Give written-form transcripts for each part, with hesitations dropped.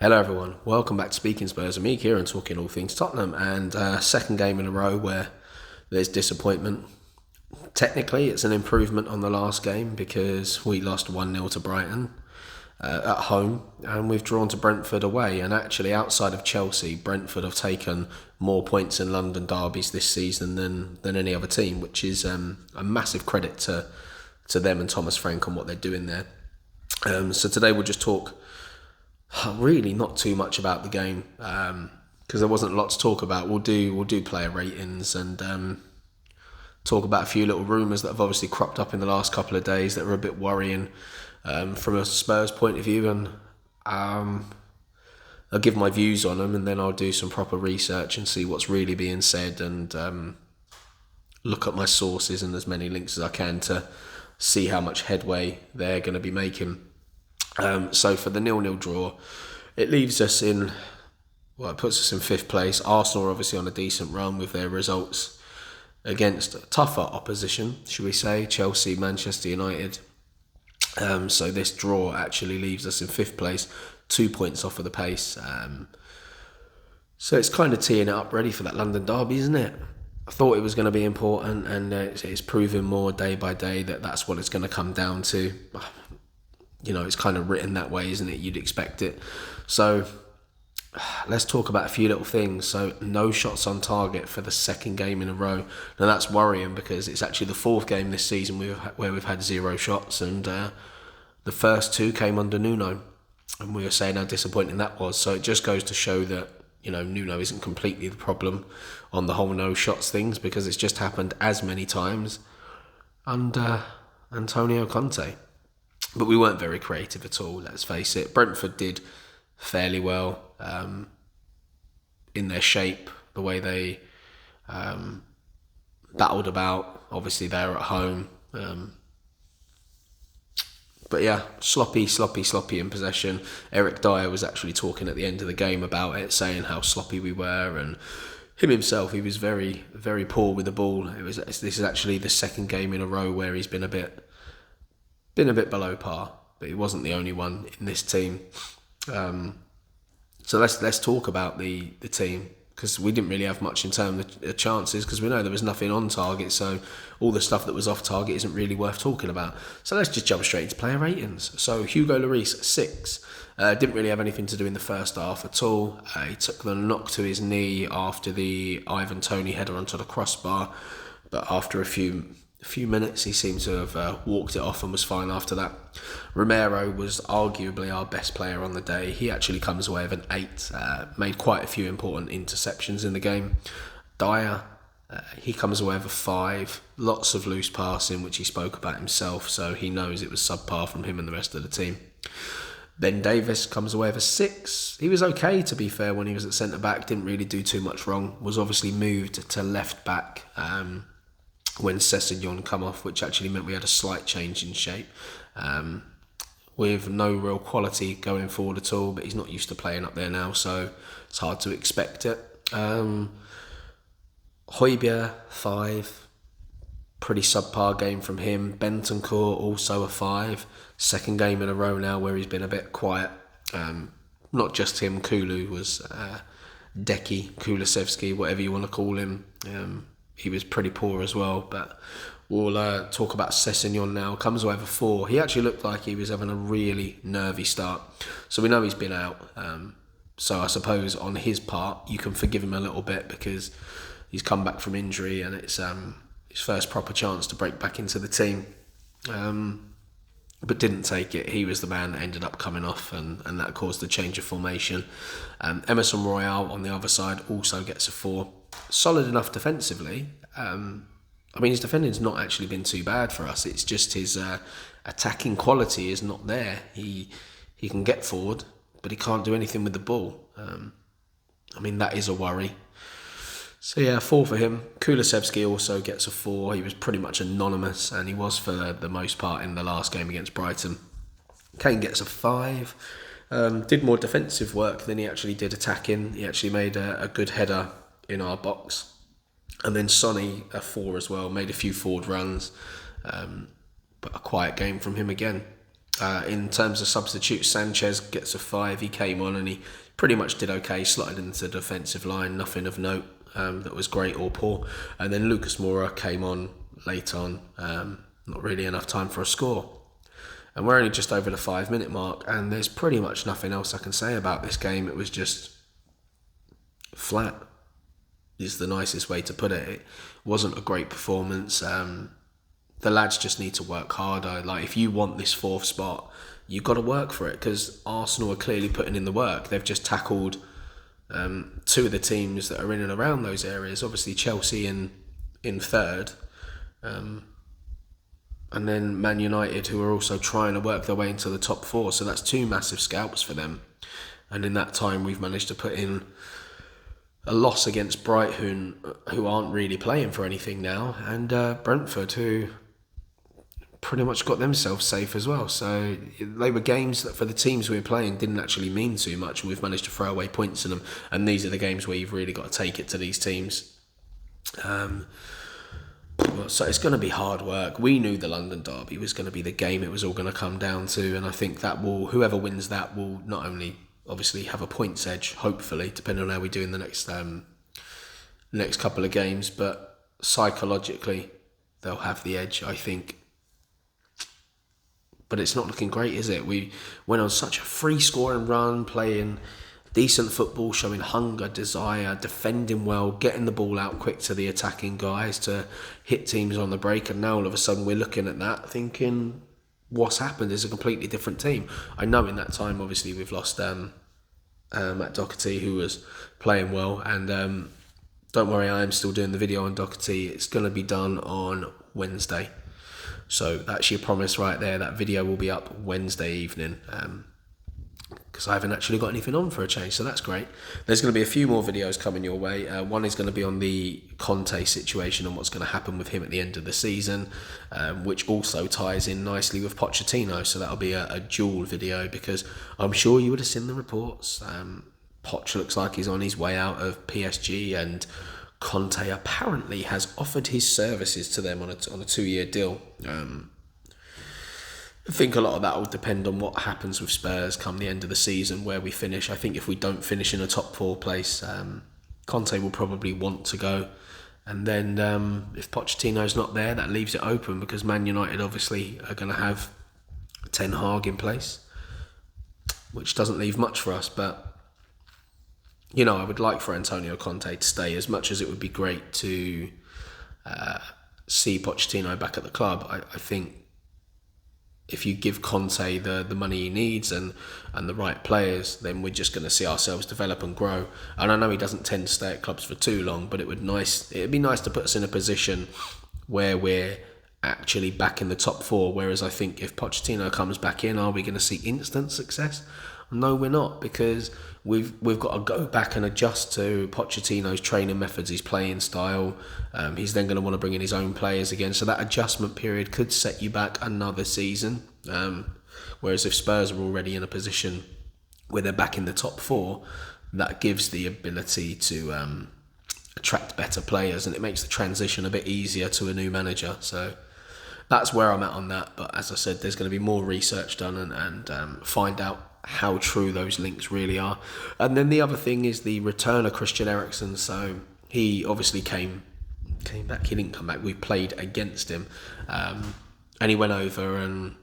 Hello everyone, welcome back to Speaking Spurs. I'm here and talking all things Tottenham, and second game in a row where there's disappointment. Technically it's an improvement on the last game because we lost 1-0 to Brighton at home, and we've drawn to Brentford away, and actually outside of Chelsea, Brentford have taken more points in London derbies this season than any other team, which is a massive credit to them and Thomas Frank on what they're doing there. So today we'll just talk really not too much about the game because there wasn't a lot to talk about. We'll do player ratings and talk about a few little rumours that have obviously cropped up in the last couple of days that are a bit worrying from a Spurs point of view, and I'll give my views on them, and then I'll do some proper research and see what's really being said, and look at my sources and as many links as I can to see how much headway they're going to be making. So for the 0-0 draw, it leaves us it puts us in 5th place. Arsenal are obviously on a decent run with their results against tougher opposition, should we say, Chelsea, Manchester United. So this draw actually leaves us in 5th place, 2 points off of the pace. So it's kind of teeing it up ready for that London derby, isn't it? I thought it was going to be important, and it's proving more day by day that that's what it's going to come down to. You know, it's kind of written that way, isn't it? You'd expect it. So let's talk about a few little things. So no shots on target for the second game in a row. Now that's worrying because it's actually the 4th game this season where we've had 0 shots, and the first 2 came under Nuno, and we were saying how disappointing that was. So it just goes to show that, you know, Nuno isn't completely the problem on the whole no shots things, because it's just happened as many times under Antonio Conte. But we weren't very creative at all, let's face it. Brentford did fairly well in their shape, the way they battled about. Obviously, they're at home. But yeah, sloppy in possession. Eric Dyer was actually talking at the end of the game about it, saying how sloppy we were, and him himself, he was very, very poor with the ball. This is actually the second game in a row where he's been a bit below par, but he wasn't the only one in this team. So let's talk about the team, because we didn't really have much in terms of chances, because we know there was nothing on target, so all the stuff that was off target isn't really worth talking about. So let's just jump straight into player ratings. So Hugo Lloris, 6. Didn't really have anything to do in the first half at all. He took the knock to his knee after the Ivan Toney header onto the crossbar, but after a few minutes he seemed to have walked it off and was fine after that. Romero was arguably our best player on the day. He actually comes away with an 8, made quite a few important interceptions in the game. Dyer, he comes away with a 5, lots of loose passing, which he spoke about himself, so he knows it was subpar from him and the rest of the team. Ben Davies comes away with a 6. He was okay, to be fair, when he was at centre back, didn't really do too much wrong, was obviously moved to left back when Sessegnon come off, which actually meant we had a slight change in shape, with no real quality going forward at all, but he's not used to playing up there now, so it's hard to expect it. Højbjerg, 5, pretty subpar game from him. Bentancur, also a 5, second game in a row now where he's been a bit quiet. Not just him, Kulu was Kulusevski, whatever you want to call him. He was pretty poor as well, but we'll talk about Sessegnon now. Comes away with a 4. He actually looked like he was having a really nervy start, so we know he's been out. So I suppose on his part, you can forgive him a little bit because he's come back from injury and it's his first proper chance to break back into the team. But didn't take it. He was the man that ended up coming off, and that caused the change of formation. Emerson Royale on the other side also gets a 4. Solid enough defensively. I mean, his defending's not actually been too bad for us. It's just his attacking quality is not there. He can get forward, but he can't do anything with the ball. I mean, that is a worry. So yeah, 4 for him. Kulusevski also gets a 4. He was pretty much anonymous, and he was for the most part in the last game against Brighton. Kane gets a 5. Did more defensive work than he actually did attacking. He actually made a good header in our box. And then Sonny, a 4 as well, made a few forward runs, but a quiet game from him again. In terms of substitutes, Sanchez gets a 5. He came on and he pretty much did okay, slotted into the defensive line, nothing of note that was great or poor. And then Lucas Moura came on late on, not really enough time for a score. And we're only just over the 5-minute mark, and there's pretty much nothing else I can say about this game. It was just flat, is the nicest way to put it. It wasn't a great performance. The lads just need to work harder. Like, if you want this 4th spot, you've got to work for it, because Arsenal are clearly putting in the work. They've just tackled 2 of the teams that are in and around those areas. Obviously Chelsea in 3rd, and then Man United, who are also trying to work their way into the top 4. So that's 2 massive scalps for them. And in that time, we've managed to put in a loss against Brighton, who aren't really playing for anything now, and Brentford, who pretty much got themselves safe as well. So they were games that for the teams we were playing didn't actually mean too much, and we've managed to throw away points in them. And these are the games where you've really got to take it to these teams. So it's going to be hard work. We knew the London derby was going to be the game it was all going to come down to, and I think that whoever wins that will not only obviously have a points edge, hopefully, depending on how we do in the next couple of games, but psychologically they'll have the edge, I think. But it's not looking great, is it? We went on such a free scoring run, playing decent football, showing hunger, desire, defending well, getting the ball out quick to the attacking guys to hit teams on the break, and now all of a sudden we're looking at that thinking, what's happened is a completely different team. I know in that time, obviously, we've lost Matt Doherty, who was playing well, and don't worry, I am still doing the video on Doherty. It's going to be done on Wednesday. So that's your promise right there. That video will be up Wednesday evening, because I haven't actually got anything on for a change, so that's great. There's going to be a few more videos coming your way. One is going to be on the Conte situation and what's going to happen with him at the end of the season, which also ties in nicely with Pochettino, so that'll be a dual video, because I'm sure you would have seen the reports. Poch looks like he's on his way out of PSG, and Conte apparently has offered his services to them on a 2-year deal. I think a lot of that will depend on what happens with Spurs come the end of the season, where we finish. I think if we don't finish in a top 4 place, Conte will probably want to go. And then if Pochettino's not there, that leaves it open, because Man United obviously are going to have Ten Hag in place, which doesn't leave much for us. But you know, I would like for Antonio Conte to stay, as much as it would be great to see Pochettino back at the club. I think if you give Conte the money he needs and the right players, then we're just going to see ourselves develop and grow. And I know he doesn't tend to stay at clubs for too long, but it'd be nice to put us in a position where we're actually back in the top 4. Whereas I think if Pochettino comes back in, are we going to see instant success? No, we're not, because we've got to go back and adjust to Pochettino's training methods, his playing style. He's then going to want to bring in his own players again, so that adjustment period could set you back another season. Whereas if Spurs are already in a position where they're back in the top 4, that gives the ability to attract better players, and it makes the transition a bit easier to a new manager. So that's where I'm at on that. But as I said, there's going to be more research done and find out how true those links really are. And then the other thing is the return of Christian Eriksen. So he obviously came back. He didn't come back. We played against him, and he went over and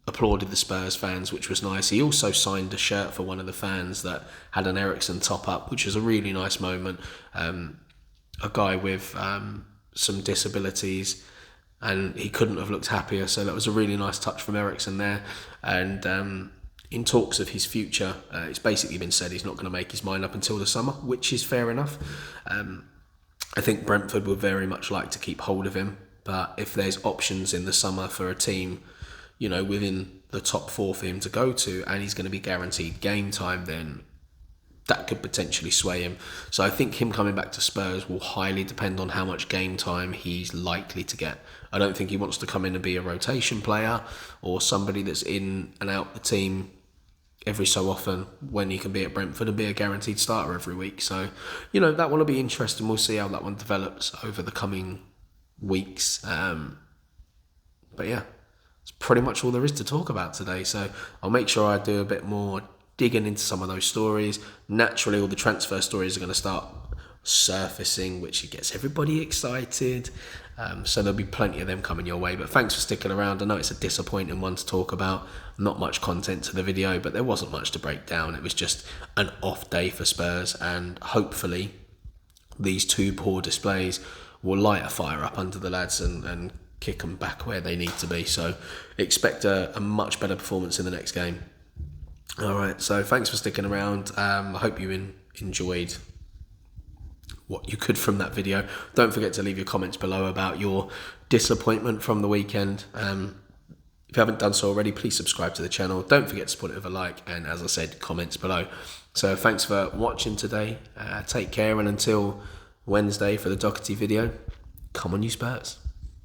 applauded the Spurs fans, which was nice. He also signed a shirt for one of the fans that had an Eriksen top up, which was a really nice moment. A guy with some disabilities, and he couldn't have looked happier. So that was a really nice touch from Eriksen there. And in talks of his future, it's basically been said he's not going to make his mind up until the summer, which is fair enough. I think Brentford would very much like to keep hold of him, but if there's options in the summer for a team, you know, within the top 4 for him to go to, and he's going to be guaranteed game time, then that could potentially sway him. So I think him coming back to Spurs will highly depend on how much game time he's likely to get. I don't think he wants to come in and be a rotation player or somebody that's in and out the team every so often, when he can be at Brentford and be a guaranteed starter every week. So, you know, that one will be interesting. We'll see how that one develops over the coming weeks. But yeah, it's pretty much all there is to talk about today. So I'll make sure I do a bit more digging into some of those stories. Naturally, all the transfer stories are going to start surfacing, which gets everybody excited. So there'll be plenty of them coming your way. But thanks for sticking around. I know it's a disappointing one to talk about. Not much content to the video, but there wasn't much to break down. It was just an off day for Spurs, and hopefully these two poor displays will light a fire up under the lads and kick them back where they need to be. So expect a much better performance in the next game. All right, so thanks for sticking around. I hope you enjoyed what you could from that video. Don't forget to leave your comments below about your disappointment from the weekend. If you haven't done so already, please subscribe to the channel. Don't forget to put it with a like, and as I said, comments below. So thanks for watching today. Take care, and until Wednesday for the Doherty video, come on you Spurs.